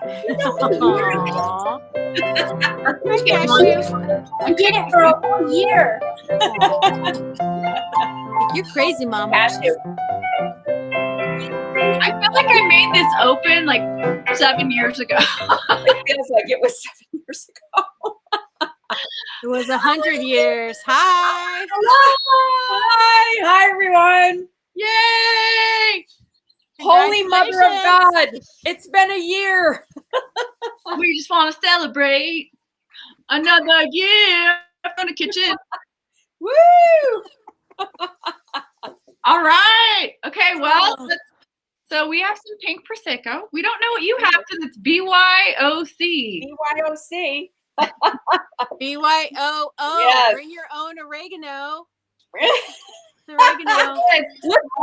Aww. I did it for a whole year. You're crazy, Mama. Cashew. I feel like I made this open like 7 years ago. It feels like it was 7 years ago. It was 100 years. Hi. Hi, everyone. Yay! Holy Mother of God. It's been a year. We just want to celebrate another year from the kitchen. Woo! All right. Okay, well, so we have some pink Prosecco. We don't know what you have because it's BYOC. BYOC. BYOO. Yes. Bring your own oregano. Oregano.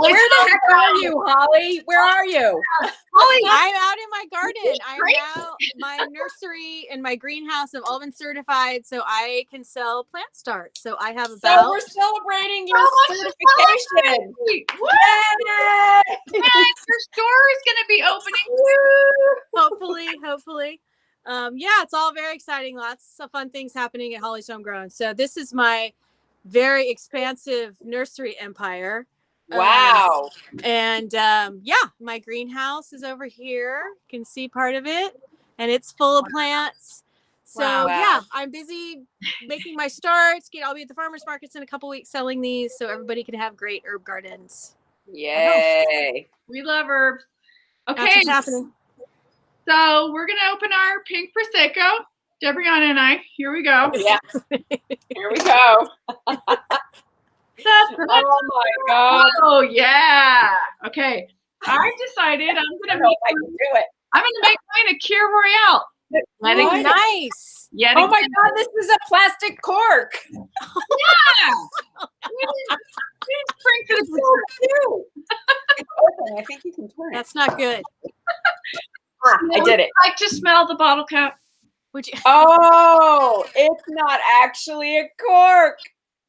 Where the heck are you, Holly? Where are you? Holly, I'm out in my garden. I'm out. My nursery and my greenhouse have all been certified, so I can sell plant starts. So I have about. So we're celebrating your certification. Yay! Yay! Your store is going to be opening Hopefully. Yeah, it's all very exciting. Lots of fun things happening at Holly's Homegrown. So this is my very expansive nursery empire. Wow. My greenhouse is over here. You can see part of it, and it's full of plants. So Wow. I'm busy making my starts. I'll be at the farmers markets in a couple weeks selling these, so everybody can have great herb gardens. Yay. We love herbs. That's Okay. what's happening. So we're going to open our pink Prosecco. Debrianna and I. Here we go. Yeah. Here we go. Oh my God. Oh yeah. Okay. I've decided I'm I gonna can do it. make mine a Kir Royale. What? Nice. Yet Oh my again. God, this is a plastic cork. Yeah. We didn't drink this So cute. Okay, I think you can turn it. That's not good. I did it. I like to smell the bottle cap. Would you? Oh, it's not actually a cork.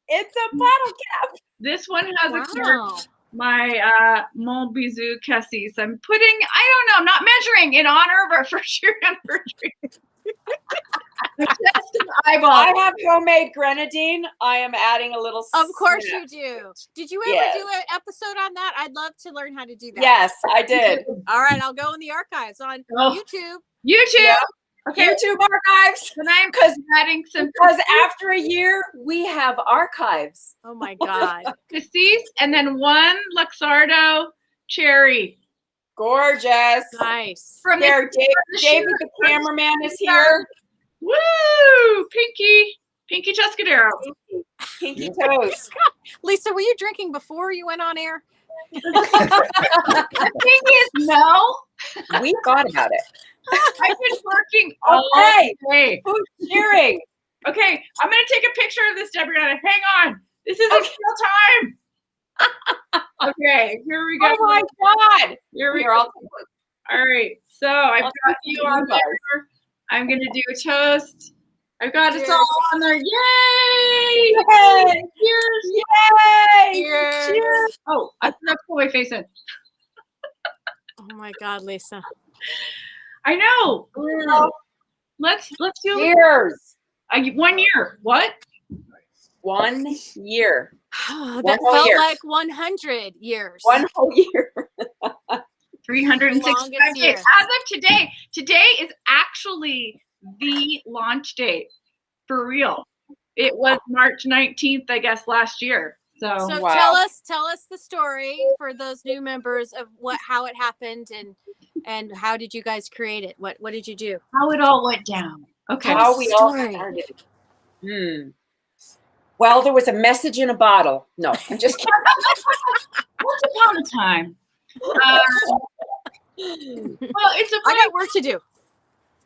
It's a bottle cap. This one has a Kir. Wow. My Mon Bisou Cassis. I'm putting, I don't know, I'm not measuring in honor of our first year anniversary. Just an eyeball. I have homemade grenadine. I am adding a little Of course snap. you do. Did you ever Yes. do an episode on that? I'd love to learn how to do that. Yes, I did. All right, I'll go in the archives on YouTube. YouTube. Yeah. Okay. YouTube archives. And I'm adding some Because after a year, we have archives. Oh my God. Cassis and then one Luxardo cherry. Gorgeous. Nice. From There, the David, the cameraman, is here. Woo! Pinky Tuscadero. Pinky toes. Lisa, were you drinking before you went on air? The thing is, no. We thought about it. I've been working all Okay. day. Who's cheering? Okay, I'm gonna take a picture of this, Debrianna. Hang on. This isn't real time. Okay, here we go. Oh my God. Here we Here, go. I'll All right, so I've got you on guys. there. I'm gonna do a toast. I've got us Cheers. all on there. Yay! Yay! Cheers! Yay! Cheers. Cheers. Oh, I forgot to pull my face in. Oh my God, Lisa. I know. Let's do Cheers. 1 year. What? 1 year. That whole felt year. like 100 years. 1 whole year. 365 Longest days. year. As of today is actually the launch date for real. It was March 19th, I guess, last year. So Wow. tell us the story for those new members of how it happened and how did you guys create it? What did you do? how it all went down. Okay. Tell How us we the all story. started. Well, there was a message in a bottle. No, I'm just kidding. Once upon a time. Well, it's a I funny, got work to do.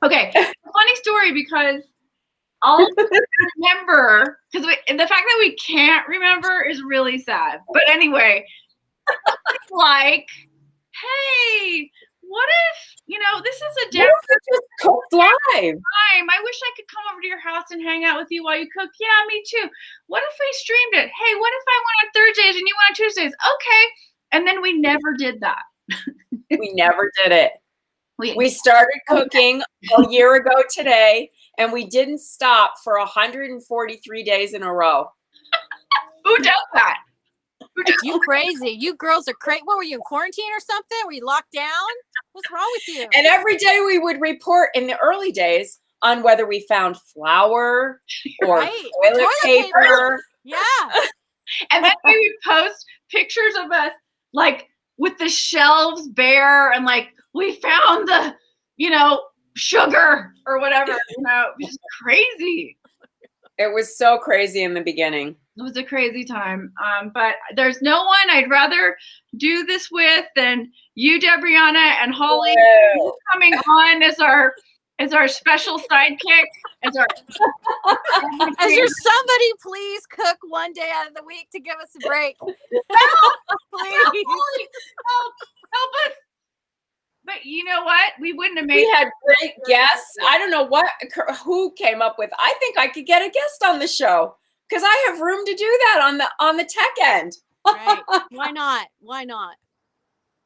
okay. It's a funny story because I'll remember because the fact that we can't remember is really sad. But anyway, it's like, hey, what if this is a What different if it just cooked live? time? I wish I could come over to your house and hang out with you while you cook. Yeah, me too. What if we streamed it? Hey, what if I went on Thursdays and you went on Tuesdays? Okay. And then we never did that. We never did it. We started cooking a year ago today, and we didn't stop for 143 days in a row. Who does that? You crazy. You girls are crazy. What were you in quarantine or something? Were you locked down? What's wrong with you? And every day we would report in the early days on whether we found flour or toilet paper. Yeah. And then we would post pictures of us like with the shelves bare and like we found the, sugar or whatever, it was just crazy. It was so crazy in the beginning. It was a crazy time. But there's no one I'd rather do this with than you, Debriana, and Holly coming on as our special sidekick, as your somebody please cook one day out of the week to give us a break. Help, please. Help us. But you know what? We wouldn't have made. We had great guests. I don't know who came up with. I think I could get a guest on the show because I have room to do that on the tech end. Right? Why not? Why not?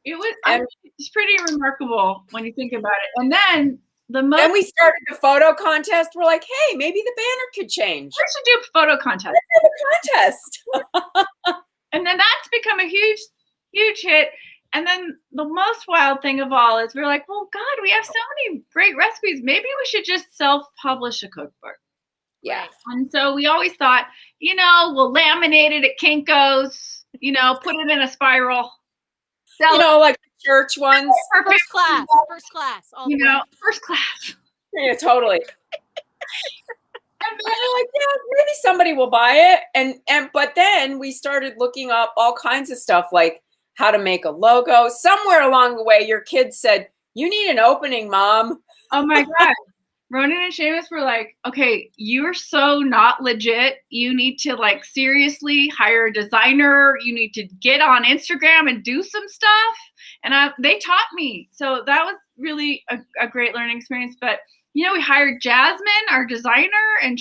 It's pretty remarkable when you think about it. And then then we started the photo contest. We're like, hey, maybe the banner could change. We should do a photo contest. Let's have a contest. And then that's become a huge, huge hit. And then the most wild thing of all is we're like, well, God, we have so many great recipes. Maybe we should just self-publish a cookbook. Yeah. And so we always thought, we'll laminate it at Kinko's, put it in a spiral. Like the church ones. First class. First class. Yeah, totally. And then we're like, yeah, maybe somebody will buy it. But then we started looking up all kinds of stuff like how to make a logo. Somewhere along the way, your kids said, you need an opening, Mom. Oh my God. Ronan and Seamus were like, okay, you're so not legit. You need to seriously hire a designer. You need to get on Instagram and do some stuff. And they taught me. So that was really a great learning experience. But, we hired Jasmine, our designer, and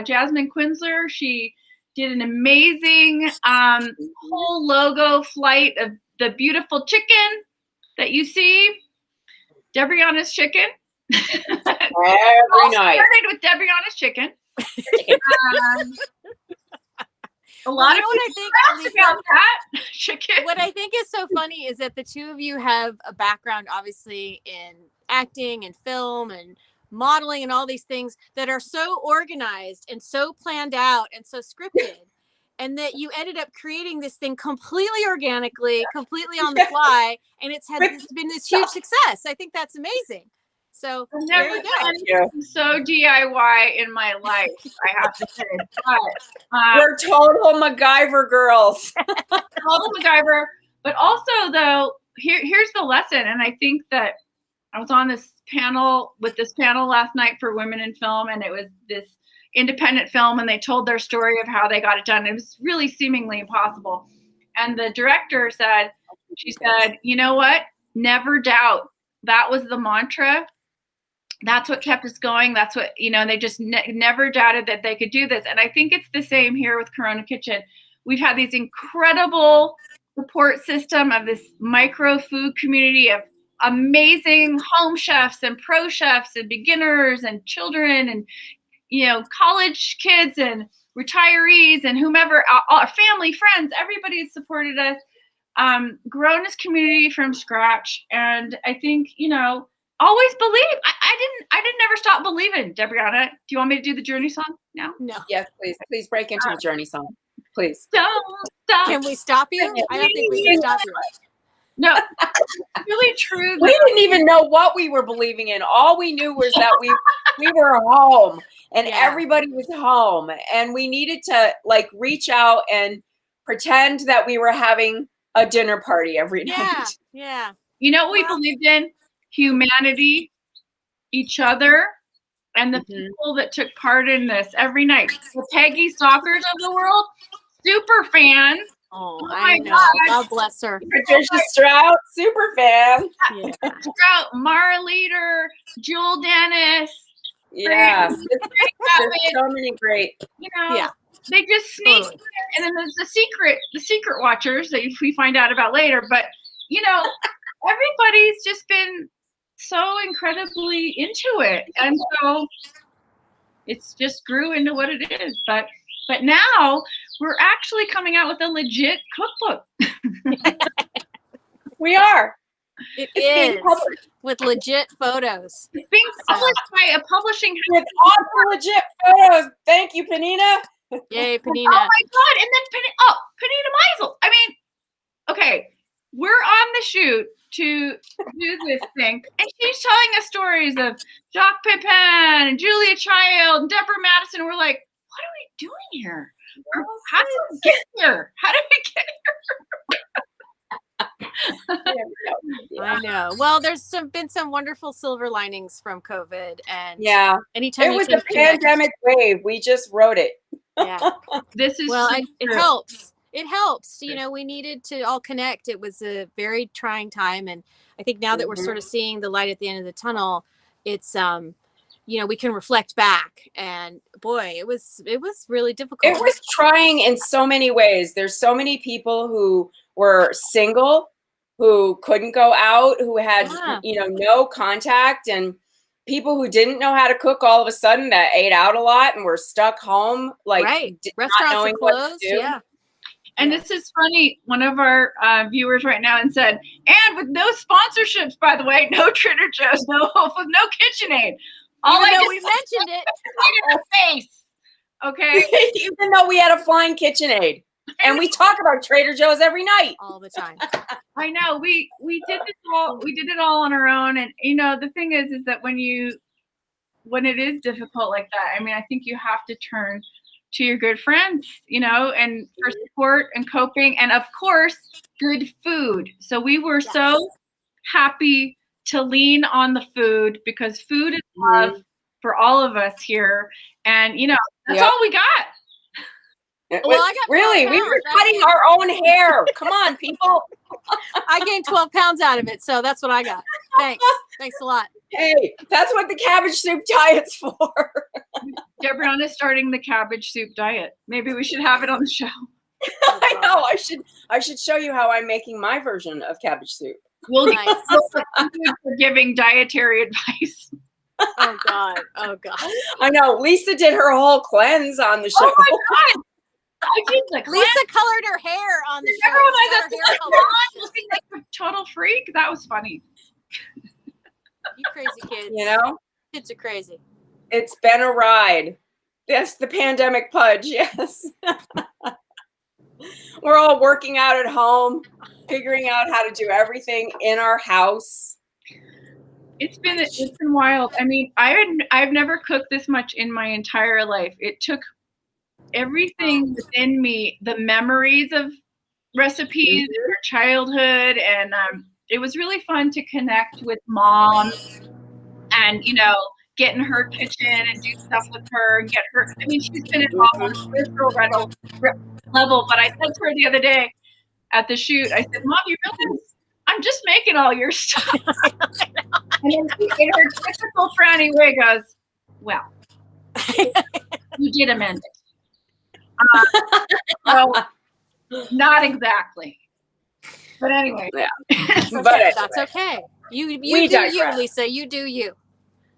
Jasmine Quinsler, she did an amazing whole logo flight of the beautiful chicken that you see. Debriana's chicken. Every night. Started with Debriana's chicken. A lot of people asked about that chicken. What I think is so funny is that the two of you have a background, obviously, in acting and film and modeling and all these things that are so organized and so planned out and so scripted, and that you ended up creating this thing completely organically, completely on the fly, and it's been this huge success. I think that's amazing. So I've never done so DIY in my life, I have to say. But, we're total MacGyver girls. Total MacGyver. But also, though, here's the lesson. And I think that I was on this panel last night for Women in Film, and it was this independent film, and they told their story of how they got it done. It was really seemingly impossible. And the director said, you know what? Never doubt. That was the mantra. That's what kept us going. That's what, they just never doubted that they could do this. And I think it's the same here with Corona Kitchen. We've had these incredible support system of this micro food community of amazing home chefs and pro chefs and beginners and children and, college kids and retirees and whomever, our family, friends, everybody has supported us, grown this community from scratch. And I think, always believe. I didn't ever stop believing. Debriana, do you want me to do the Journey song now? No. Yes, please break into the Journey song, please. Don't stop. Can we stop you? I don't think we can stop you. No, it's really true. We didn't even know what we were believing in. All we knew was that we were home and everybody was home, and we needed to reach out and pretend that we were having a dinner party every night. Yeah. You know what we believed in? Humanity, each other, and the people that took part in this every night. The Peggy Stalkers of the world, super fans. Oh I know. God. God bless her. Patricia Strout, super fan. Yeah. Strout, Mara Leader, Jewel Dennis. Yeah. There's so many great. They just sneak. Totally. And then there's the secret watchers that we find out about later. But, everybody's just been so incredibly into it. And so it's just grew into what it is. But now we're actually coming out with a legit cookbook. We are. It It's is with legit photos. It's being published by a publishing house. with awesome legit photos. Thank you, Panina. Yay, Oh Panina. my God. And then Panina Meisel. I mean, okay, we're on the shoot to do this thing, and she's telling us stories of Jacques Pepin and Julia Child and Deborah Madison. And we're like, what are we doing here? Or how did we get here? How did we get I know. Well, there's been some wonderful silver linings from COVID, and Yeah, anytime it was you a can connect- pandemic wave. We just wrote it. Yeah. This is Well, so it true. helps. It helps. You know, we needed to all connect. It was a very trying time, and I think now that we're sort of seeing the light at the end of the tunnel, it's you know, we can reflect back, and boy, it was really difficult. It was trying in so many ways. There's so many people who were single, who couldn't go out, who had no contact, and people who didn't know how to cook all of a sudden that ate out a lot and were stuck home, like restaurants not knowing are what closed. to do. Yeah. And this is funny. One of our viewers right now and said, and with no sponsorships, by the way, no Trader Joe's, no KitchenAid. All Even I though just we mentioned it. in her face. Okay. Even though we had a flying KitchenAid, and we talk about Trader Joe's every night. All the time. I know. We did it all on our own. And you know, the thing is that when it is difficult like that, I mean, I think you have to turn to your good friends, you know, and for support and coping, and of course, good food. So we were so happy to lean on the food, because food is love for all of us here. And, you know, that's all we got. Well, I got really, we were cutting our own hair. Come on, people. I gained 12 pounds out of it, so that's what I got. Thanks a lot. Hey, that's what the cabbage soup diet's for. Debrianna's starting the cabbage soup diet. Maybe we should have it on the show. I know. I should show you how I'm making my version of cabbage soup. We'll Nice. for giving dietary advice. Oh God. I know. Lisa did her whole cleanse on the show. Oh my God. I did the Lisa colored her hair on the show. Everyone She got was her hair colored. looking like a total freak. That was funny. You crazy kids. You know, Kids are crazy. it's been a ride. Yes, the pandemic pudge. Yes. We're all working out at home, figuring out how to do everything in our house. It's been wild. I mean, I've never cooked this much in my entire life. It took everything within me, the memories of recipes in our childhood, and it was really fun to connect with Mom, and you know, get in her kitchen and do stuff with her and get her. I mean, she's been involved on a spiritual level, but I said to her the other day at the shoot, I said, Mom, you realize I'm just making all your stuff. And then she, in her typical frowny way, goes, well, you did amend it. So, not exactly. But anyway. Yeah. That's okay. You do digress. you, Lisa. You do you.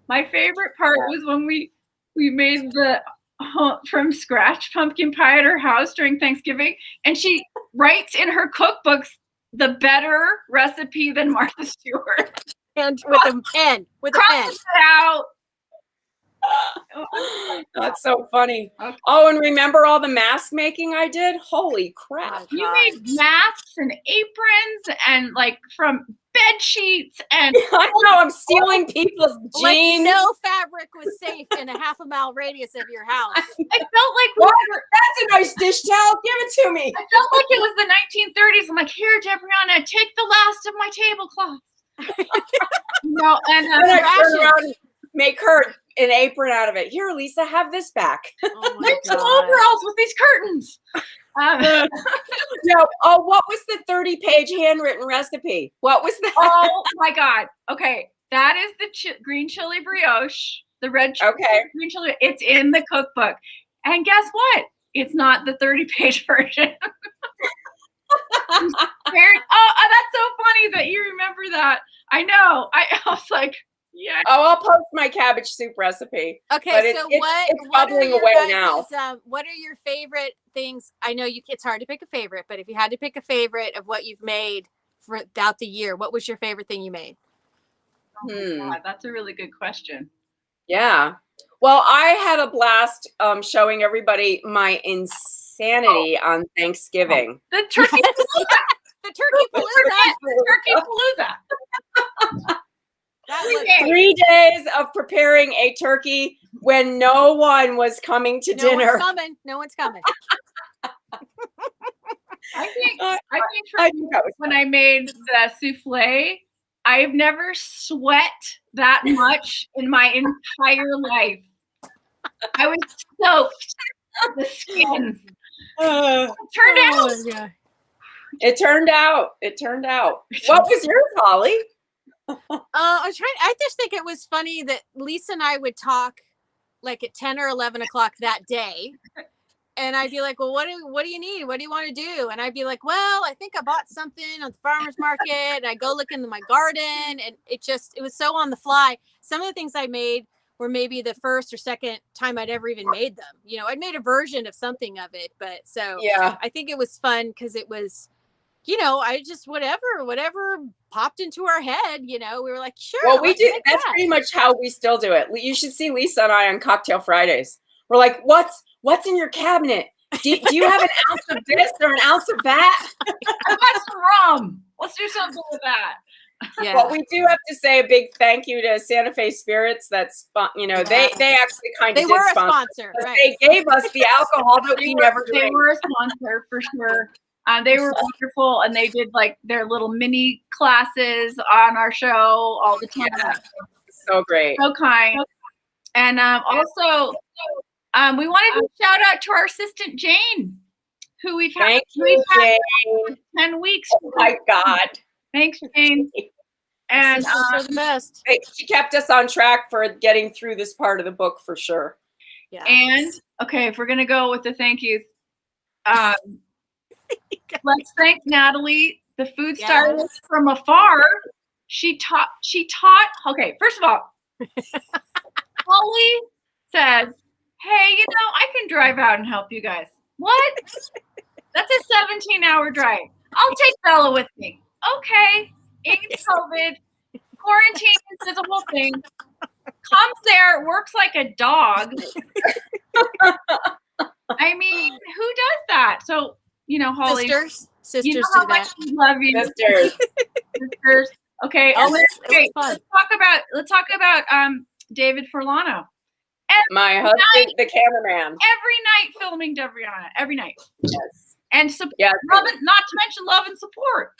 My favorite part was when we made the from scratch pumpkin pie at her house during Thanksgiving, and she writes in her cookbooks the better recipe than Martha Stewart. And with a pen. Crosses it out. That's so funny. Okay. Oh, and remember all the mask making I did? Holy crap. You made masks and aprons and like from bed sheets, and I know, I'm stealing people's Like jeans. no fabric was safe in a half a mile radius of your house. I felt like What? That's a nice dish towel. Give it to me. I felt like it was the 1930s. I'm like, here, Debrianna, take the last of my tablecloths. No, and And I turn rations. around and make her an apron out of it. Here, Lisa, have this back. Oh my there's some God. overalls with these curtains. No. Oh, what was the 30-page handwritten recipe? What was that? Oh my God. Okay, that is the green chili brioche, the red chili, Okay. green chili. It's in the cookbook, and guess what? It's not the 30-page version. That's so funny that you remember that. I know. I was like, yeah. Oh, I'll post my cabbage soup recipe. Okay, But so it's what are bubbling your away guys' now. what are your favorite things? I know it's hard to pick a favorite, but if you had to pick a favorite of what you've made throughout the year, what was your favorite thing you made? Oh God, that's a really good question. Yeah. Well, I had a blast showing everybody my insanity on Thanksgiving. The turkey The turkey palooza. Turkey palooza. That was 3 days of preparing a turkey when no one was coming to no dinner. one's coming. No one's coming. I think I think that was when I made the souffle, I've never sweat that much in my entire life. I was soaked to the skin. uh, Turned out. Oh, yeah. It turned out. What was yours, Holly? I just think it was funny that Lisa and I would talk like at 10 or 11 o'clock that day. And I'd be like, well, what do you need? What do you want to do? And I'd be like, well, I think I bought something on the farmer's market. And I go look into my garden, and it was so on the fly. Some of the things I made were maybe the first or second time I'd ever even made them. You know, I'd made a version of something of it, but so Yeah. I think it was fun because it was, you know, I just whatever popped into our head, you know, we were like, sure. Well, we let's do. make That's that. pretty much how we still do it. You should see Lisa and I on Cocktail Fridays. We're like, what's in your cabinet? Do you have an ounce of this or an ounce of that? I got some rum. Let's do something with that. Yeah. But we do have to say a big thank you to Santa Fe Spirits. That's, you know, they actually kind They of were did a sponsor, right? They gave us the alcohol that we never They drank. were a sponsor for sure. They were wonderful, and they did like their little mini classes on our show all the time. Yeah. So great. So kind. And also, we wanted to shout out to our assistant Jane, who we've had, Thank you, Jane. 10 weeks. Oh my God. Thanks, Jane. And Assistants are the best. She kept us on track for getting through this part of the book for sure. Yeah. And okay, if we're gonna go with the thank yous, let's thank Natalie, the food stylist from afar. She taught. Okay, first of all, Holly says, "Hey, you know, I can drive out and help you guys." What? That's a 17-hour drive. I'll take Bella with me. Okay. Ain't COVID. Quarantine is a whole thing. Comes there, works like a dog. I mean, who does that? So, you know, Holly. Sisters you know do how that. much we love you. Sisters. Okay. Oh, Okay. Let's talk about David Furlano. My husband, the cameraman. Every night filming Debriana. Every night. Yes. And yes. not to mention love and support.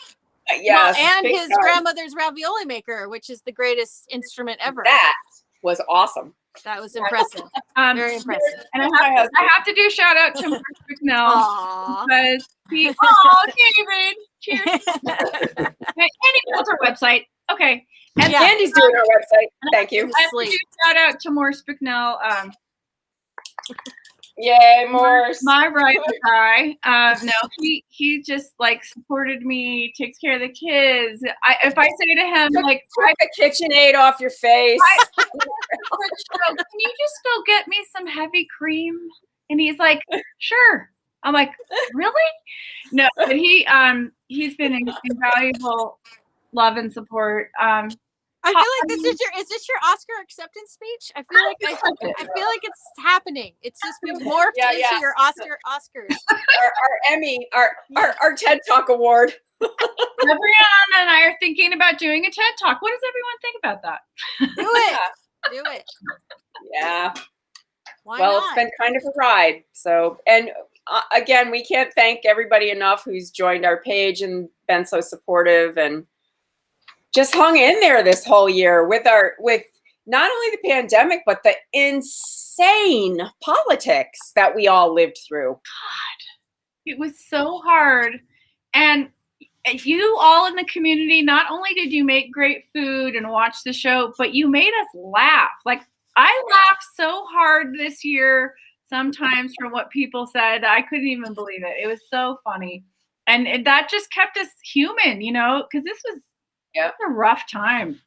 Yes. Well, and his grandmother's ravioli maker, which is the greatest instrument ever. That was awesome. That was impressive. Very impressive. And I have to do shout out to Mark McNell because David, cheers. Andy built our website. Okay. And Andy's doing our website. Thank you. I have to do shout out to Morris Bicknell. Yay, Morris. My right guy. No, he just like supported me, takes care of the kids. If I say to him like, "Take a KitchenAid off your face," can you just go get me some heavy cream? And he's like, "Sure." I'm like, "Really?" No, but he's been invaluable love and support. I feel like is this your Oscar acceptance speech? I feel like it's happening. It's just been morphed into your Oscars. Our Emmy, our TED Talk award. Brianna and I are thinking about doing a TED Talk. What does everyone think about that? Do it. Yeah. Why not? It's been kind of a ride. So, and again, we can't thank everybody enough who's joined our page and been so supportive and just hung in there this whole year with not only the pandemic, but the insane politics that we all lived through. God, it was so hard. And you all in the community, not only did you make great food and watch the show, but you made us laugh. Like, I laughed so hard this year sometimes from what people said. I couldn't even believe it. It was so funny. And that just kept us human, you know, because this was Yeah. It's a rough time.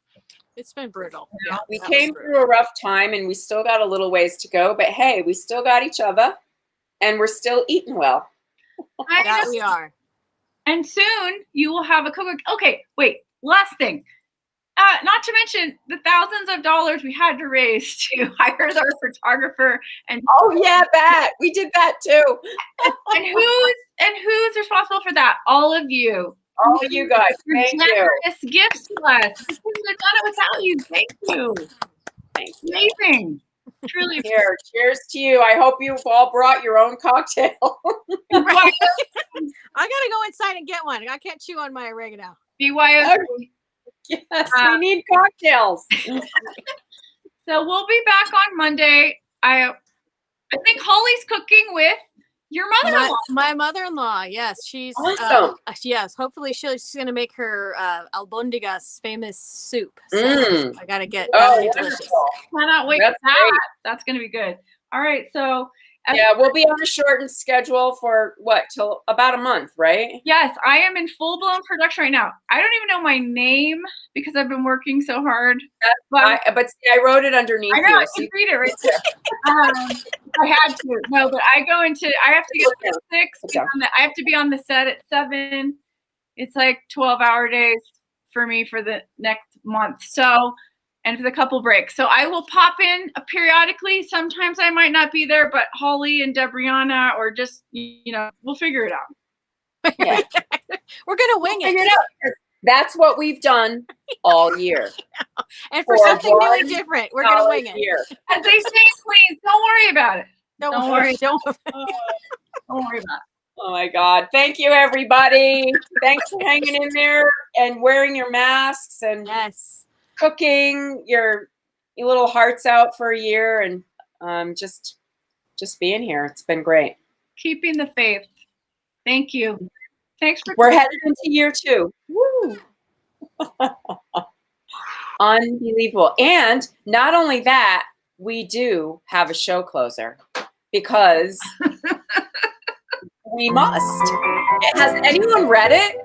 It's been brutal. Yeah, we that was came brutal. through a rough time, and we still got a little ways to go. But hey, we still got each other, and we're still eating well. That we are. And soon you will have a cookbook. Okay, wait. Last thing. Not to mention the thousands of dollars we had to raise to hire our photographer and Oh yeah, that we did that too. and who's responsible for that? All of you. All of you guys, Your thank you. generous gifts to us. We couldn't have done it without you. Thank you. Thank you. Amazing. Truly. Here, cheers to you. I hope you've all brought your own cocktail. Right. I gotta go inside and get one. I can't chew on my oregano. BYOC. Yes, we need cocktails. So we'll be back on Monday. I think Holly's cooking with your mother-in-law. My mother-in-law. Yes, she's Awesome. yes. Hopefully she's gonna make her albondigas famous soup. So I gotta get. That'll be delicious. Cannot wait That's for that. great. That's gonna be good. All right. So Yeah, we'll be on a shortened schedule for what, till about a month, right? yes, I am in full-blown production right now. I don't even know my name because I've been working so hard. But But see, I wrote it underneath I know, you. I can read it right there. I had to. No, but I have to get up at 6. Okay. I have to be on the set at 7. It's like 12-hour days for me for the next month. So, and for the couple breaks. So I will pop in periodically. Sometimes I might not be there, but Holly and Debriana, or just, we'll figure it out. Yeah. We're gonna wing Figure it. it out. That's what we've done all year. And for For something new and one different, we're gonna wing it. Year. As they say, please don't worry about it. Don't worry. Don't. Don't worry about it. Oh my God. Thank you, everybody. Thanks for hanging in there and wearing your masks and Yes. cooking your little hearts out for a year, and just being here. It's been great. Keeping the faith. Thank you. Thanks for. We're headed into year 2. Woo! Unbelievable. And not only that, we do have a show closer because we must. Has anyone read it?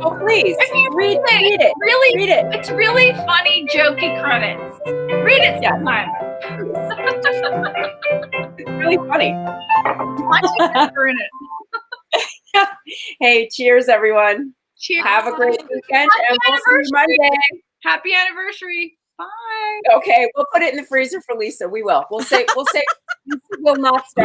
Oh, please. Read it. Really, Read it. it's really funny, jokey credits. Read it sometime. It's really funny. Watch it in it. Hey, cheers, everyone. Cheers. Have a great weekend, Happy and we'll see you Monday. Happy anniversary. Bye. Okay, we'll put it in the freezer for Lisa. We will. We'll say Lisa will not starve.